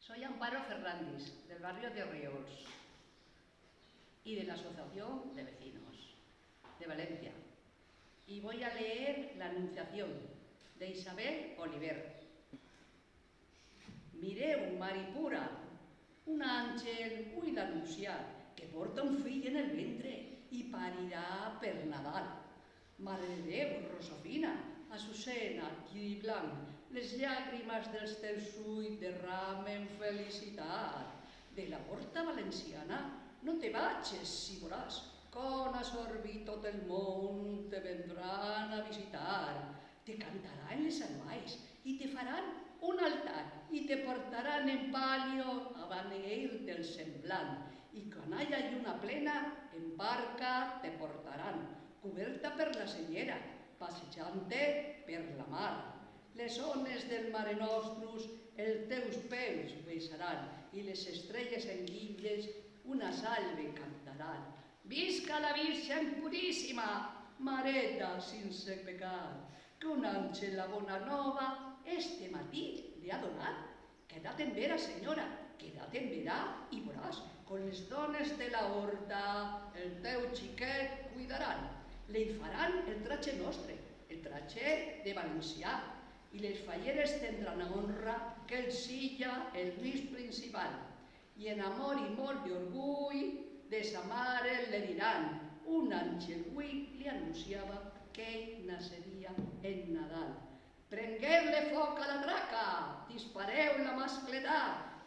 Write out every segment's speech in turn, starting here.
Soy Amparo Fernández, del barrio de Orriols y de la Asociación de Vecinos de Valencia. Y voy a leer la Anunciación de Isabel Oliver. Mireu, Mari pura, un àngel ui l'anunciat, que porta un fill en el ventre i parirà per Nadal. Mare de Déu, Rosafina, Azucena, lliri blanc, les llàgrimes dels teus ulls derramen felicitat. De la porta valenciana no te vages si voràs, con assorbir tot el món te vendran a visitar. Te cantaran les salvais i te faran un altar i te portaran en palio a beneir-te el semblant. I quan haya lluna plena, en barca te portaran, coberta per la senyera, passejant-te per la mar. Les ones del Mare Nostrum els teus peus beisaran i les estrelles en guilles una salve cantaran. Visca la Virgen Puríssima, Mareta sense pecat, que un àngel la bona nova este matí li ha donat. Queda't en vera, senyora, queda't en vera i veuràs, con les dones de la horta el teu xiquet cuidaran. Li faran el tratge nostre, el tratge de valencià, i les falleres tindran honra que el silla el risc principal. I en amor i molt d'orgull de sa mare le diran, un àngel hui li anunciava que ell naceria en Nadal. Prengueu-le foc a la traca, dispareu la mascletà,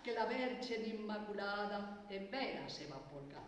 que la Verge Immaculada en vera se va polcar.